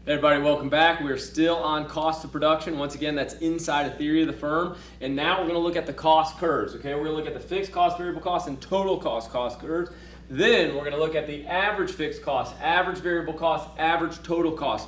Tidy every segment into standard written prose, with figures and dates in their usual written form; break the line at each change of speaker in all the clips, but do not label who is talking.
Hey everybody, welcome back. We're still on cost of production. Once again, that's inside a theory of the firm. And now we're going to look at the cost curves. Okay, we're going to look at the fixed cost, variable cost, and total cost curves. Then we're going to look at the average fixed cost, average variable cost, average total cost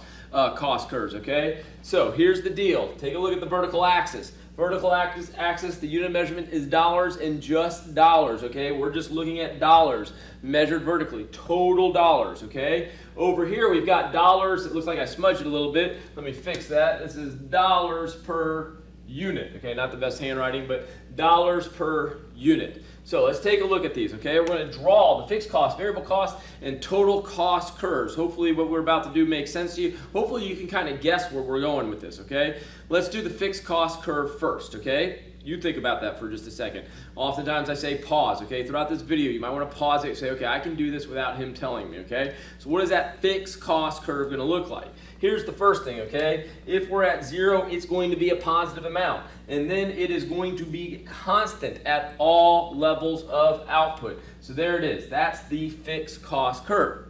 curves. Okay, so here's the deal. Take a look at the vertical axis. Vertical axis, the unit of measurement is dollars and just dollars, okay? We're just looking at dollars measured vertically, total dollars, okay? Over here we've got dollars. It looks like I smudged it a little bit. Let me fix that. This is dollars per unit, okay? Not the best handwriting, but dollars per unit. So let's take a look at these, okay? We're going to draw the fixed cost, variable cost, and total cost curves. Hopefully what we're about to do makes sense to you. Hopefully you can kind of guess where we're going with this, okay? Let's do the fixed cost curve first, okay? You think about that for just a second. Oftentimes I say pause, okay? Throughout this video, you might want to pause it and say, okay, I can do this without him telling me, okay? So what is that fixed cost curve going to look like? Here's the first thing, okay? If we're at 0, it's going to be a positive amount. And then it is going to be constant at all levels of output. So there it is. That's the fixed cost curve.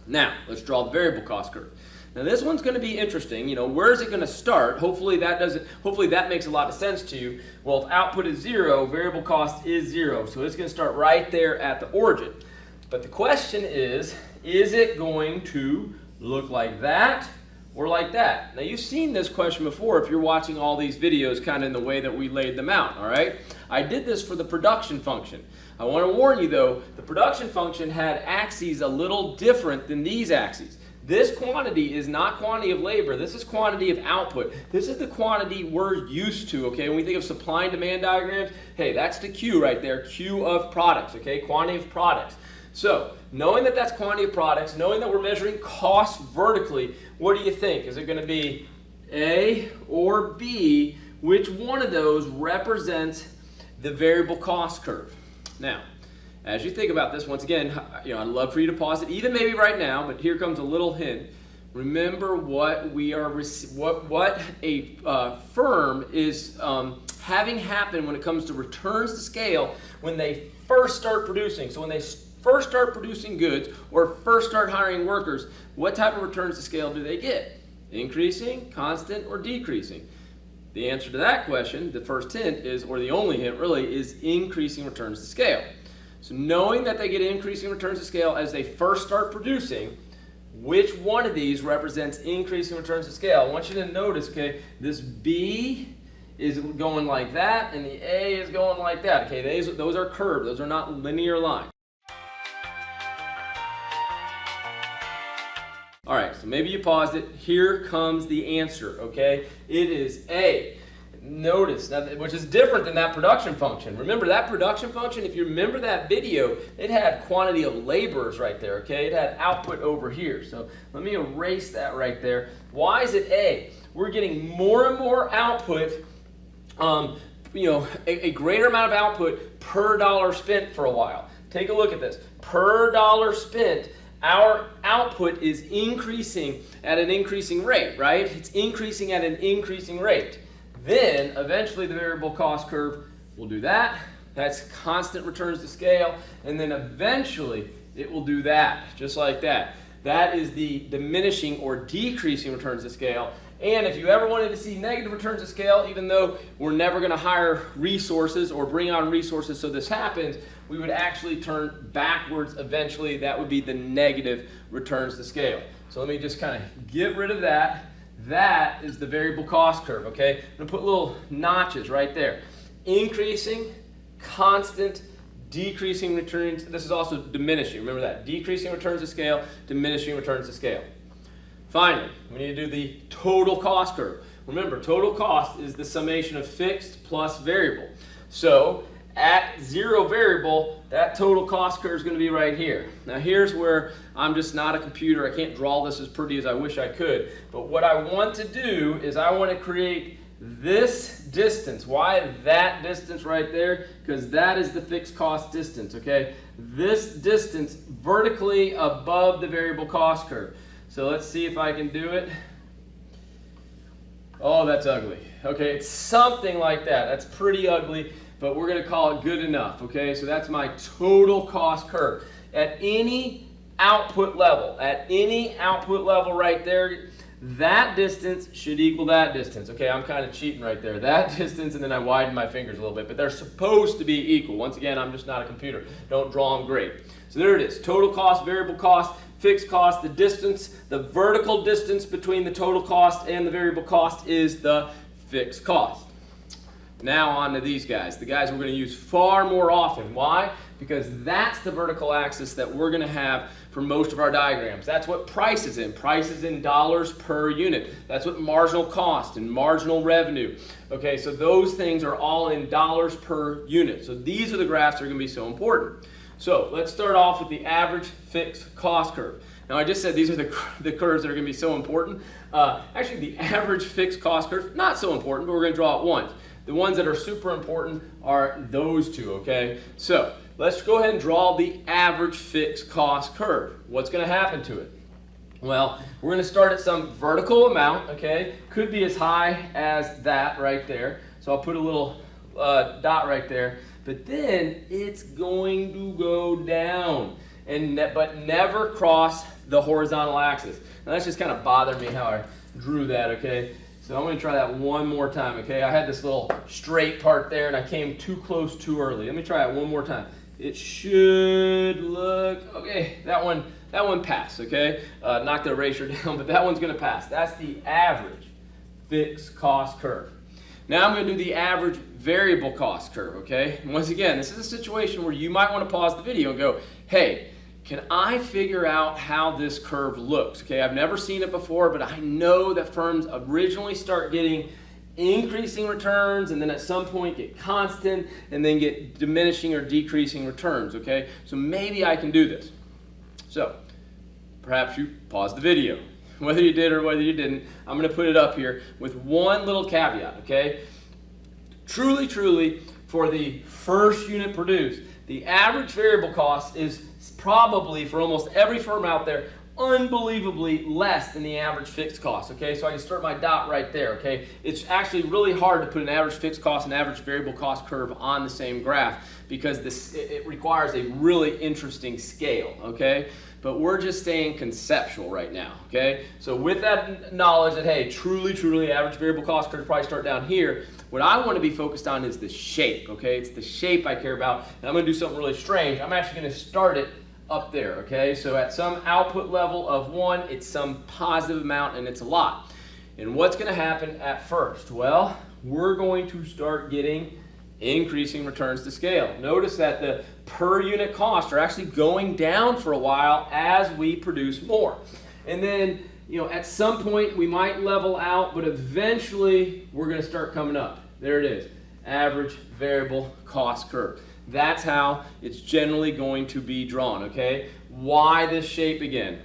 Now, let's draw the variable cost curve. Now this one's going to be interesting. You know, where is it going to start? Hopefully that makes a lot of sense to you. Well, if output is 0, variable cost is 0. So it's going to start right there at the origin. But the question is it going to look like that or like that? Now you've seen this question before if you're watching all these videos kind of in the way that we laid them out, all right? I did this for the production function. I want to warn you though, the production function had axes a little different than these axes. This quantity is not quantity of labor. This is quantity of output. This is the quantity we're used to, okay? When we think of supply and demand diagrams, hey, that's the Q right there, Q of products, okay? Quantity of products. So, knowing that that's quantity of products, knowing that we're measuring cost vertically, what do you think? Is it going to be A or B? Which one of those represents the variable cost curve? Now, as you think about this, once again, you know, I'd love for you to pause it, even maybe right now, but here comes a little hint. Remember what we are, what a firm is having happen when it comes to returns to scale when they first start producing. So when they first start producing goods or first start hiring workers, what type of returns to scale do they get? Increasing, constant, or decreasing? The answer to that question, the first hint is, or the only hint really, is increasing returns to scale. So knowing that they get increasing returns to scale as they first start producing, which one of these represents increasing returns to scale? I want you to notice, okay, this B is going like that and the A is going like that. Okay, those are curved. Those are not linear lines. All right, so maybe you paused it. Here comes the answer, okay? It is A. Notice, now, which is different than that production function. Remember that production function, if you remember that video, it had quantity of laborers right there, okay? It had output over here. So let me erase that right there. Why is it A? We're getting more and more output, you know, a greater amount of output per dollar spent for a while. Take a look at this. Per dollar spent, our output is increasing at an increasing rate, right? It's increasing at an increasing rate. Then, eventually, the variable cost curve will do that. That's constant returns to scale. And then eventually, it will do that, just like that. That is the diminishing or decreasing returns to scale. And if you ever wanted to see negative returns to scale, even though we're never going to hire resources or bring on resources so this happens, we would actually turn backwards eventually. That would be the negative returns to scale. So let me just kind of get rid of that. That is the variable cost curve, okay? I'm going to put little notches right there. Increasing, constant, decreasing returns. This is also diminishing. Remember that. Decreasing returns to scale, diminishing returns to scale. Finally, we need to do the total cost curve. Remember, total cost is the summation of fixed plus variable. So at 0 variable, that total cost curve is going to be right here. Now here's where I'm just not a computer. I can't draw this as pretty as I wish I could. But what I want to do is I want to create this distance. Why that distance right there? Because that is the fixed cost distance, okay? This distance vertically above the variable cost curve. So let's see if I can do it. Oh, that's ugly. Okay, it's something like that. That's pretty ugly, but we're going to call it good enough, okay? So that's my total cost curve. At any output level right there, that distance should equal that distance. Okay, I'm kind of cheating right there. That distance, and then I widen my fingers a little bit, but they're supposed to be equal. Once again, I'm just not a computer. Don't draw them great. So there it is. Total cost, variable cost, fixed cost. The distance, the vertical distance between the total cost and the variable cost is the fixed cost. Now on to these guys, the guys we're going to use far more often. Why? Because that's the vertical axis that we're going to have for most of our diagrams. That's what price is in. Price is in dollars per unit. That's what marginal cost and marginal revenue. Okay, so those things are all in dollars per unit. So these are the graphs that are going to be so important. So let's start off with the average fixed cost curve. Now I just said these are the curves that are going to be so important. Actually, the average fixed cost curve, not so important, but we're going to draw it once. The ones that are super important are those two, okay? So let's go ahead and draw the average fixed cost curve. What's going to happen to it? Well, we're going to start at some vertical amount, okay? Could be as high as that right there. So I'll put a little dot right there. But then it's going to go down, but never cross the horizontal axis. Now that's just kind of bothered me how I drew that, okay? So I'm going to try that one more time, okay? I had this little straight part there and I came too close too early. Let me try it one more time. It should look, okay, that one passed, okay? Knock the eraser down, but that one's going to pass. That's the average fixed cost curve. Now I'm going to do the average variable cost curve, okay? And once again, this is a situation where you might want to pause the video and go, hey, can I figure out how this curve looks? Okay, I've never seen it before, but I know that firms originally start getting increasing returns and then at some point get constant and then get diminishing or decreasing returns, okay? So maybe I can do this. So perhaps you pause the video. Whether you did or whether you didn't, I'm going to put it up here with one little caveat, okay? Truly, truly, for the first unit produced, the average variable cost is probably, for almost every firm out there, unbelievably less than the average fixed cost, okay? So I can start my dot right there, okay? It's actually really hard to put an average fixed cost and average variable cost curve on the same graph because it requires a really interesting scale, okay? But we're just staying conceptual right now, okay? So with that knowledge that, hey, truly, average variable cost curve probably start down here, what I want to be focused on is the shape, okay? It's the shape I care about, and I'm going to do something really strange. I'm actually going to start it up there, okay? So at some output level of 1, it's some positive amount, and it's a lot. And what's going to happen at first? Well, we're going to start getting increasing returns to scale. Notice that the per unit costs are actually going down for a while as we produce more. And then, you know, at some point we might level out, but eventually we're going to start coming up. There it is, average variable cost curve. That's how it's generally going to be drawn, okay? Why this shape again?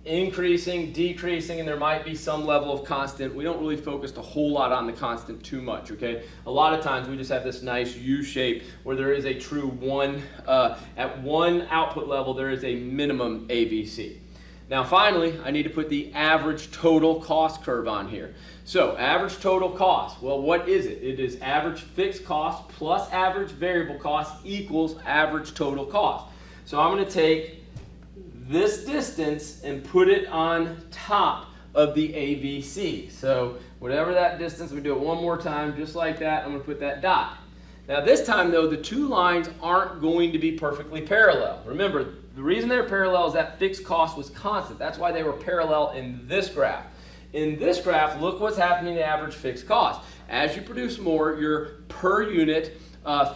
Increasing, decreasing, and there might be some level of constant. We don't really focus a whole lot on the constant too much, okay? A lot of times we just have this nice U shape where there is a true at one output level, there is a minimum AVC. Now finally, I need to put the average total cost curve on here. So average total cost, well, what is it? It is average fixed cost plus average variable cost equals average total cost. So I'm going to take this distance and put it on top of the AVC. So whatever that distance, we do it one more time, just like that. I'm going to put that dot. Now this time though, the two lines aren't going to be perfectly parallel. Remember, the reason they're parallel is that fixed cost was constant. That's why they were parallel in this graph. In this graph, look what's happening to average fixed cost. As you produce more, your per unit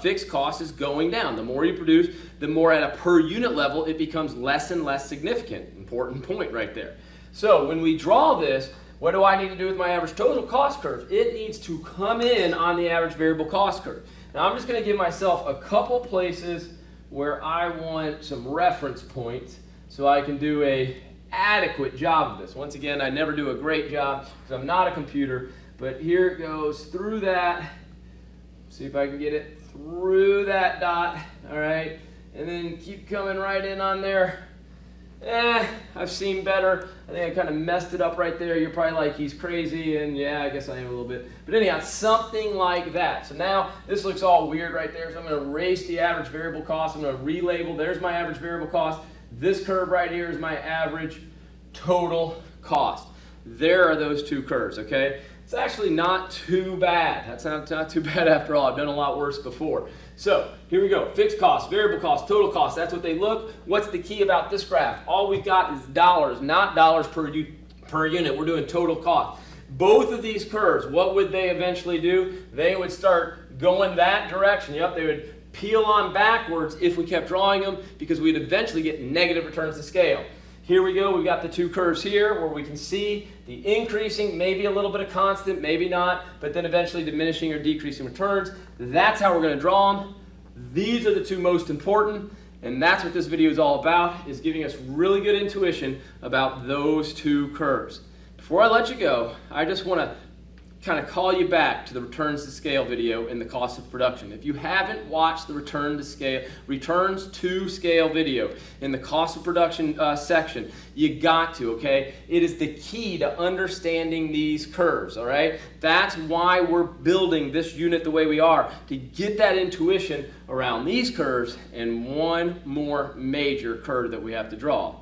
fixed cost is going down. The more you produce, the more at a per unit level, it becomes less and less significant. Important point right there. So when we draw this, what do I need to do with my average total cost curve? It needs to come in on the average variable cost curve. Now I'm just going to give myself a couple places where I want some reference points so I can do a adequate job of this. Once again, I never do a great job because I'm not a computer, but here it goes through that. See if I can get it through that dot, all right? And then keep coming right in on there. I've seen better. I think I kind of messed it up right there. You're probably like, he's crazy, and yeah, I guess I am a little bit. But anyhow, something like that. So now this looks all weird right there, so I'm going to erase the average variable cost. I'm going to relabel. There's my average variable cost. This curve right here is my average total cost. there are those two curves, okay? It's actually not too bad. That's not too bad after all. I've done a lot worse before. So here we go. Fixed cost, variable cost, total cost. That's what they look. What's the key about this graph? All we've got is dollars, not dollars per unit. We're doing total cost. Both of these curves, what would they eventually do? They would start going that direction. Yep, they would peel on backwards if we kept drawing them, because we'd eventually get negative returns to scale. Here we go, we've got the two curves here where we can see the increasing, maybe a little bit of constant, maybe not, but then eventually diminishing or decreasing returns. That's how we're going to draw them. These are the two most important, and that's what this video is all about, is giving us really good intuition about those two curves. Before I let you go, I just want to kind of call you back to the returns to scale video in the cost of production. If you haven't watched the returns to scale video in the cost of production section, you got to, okay? It is the key to understanding these curves, all right? That's why we're building this unit the way we are, to get that intuition around these curves and one more major curve that we have to draw,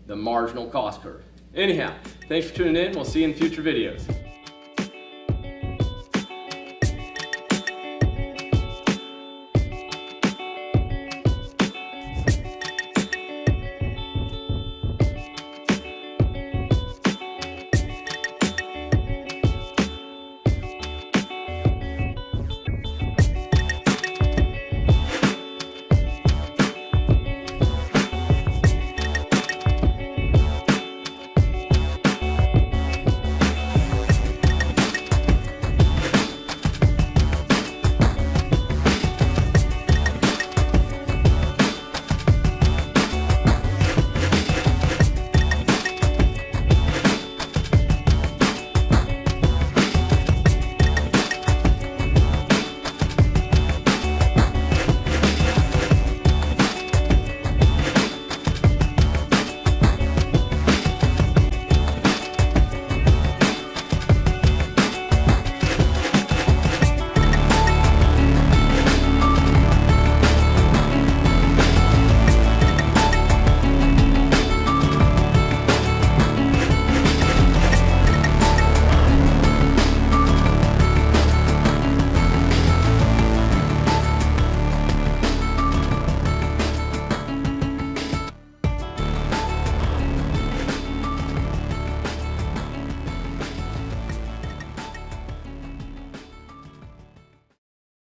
the marginal cost curve. Anyhow, thanks for tuning in. We'll see you in future videos.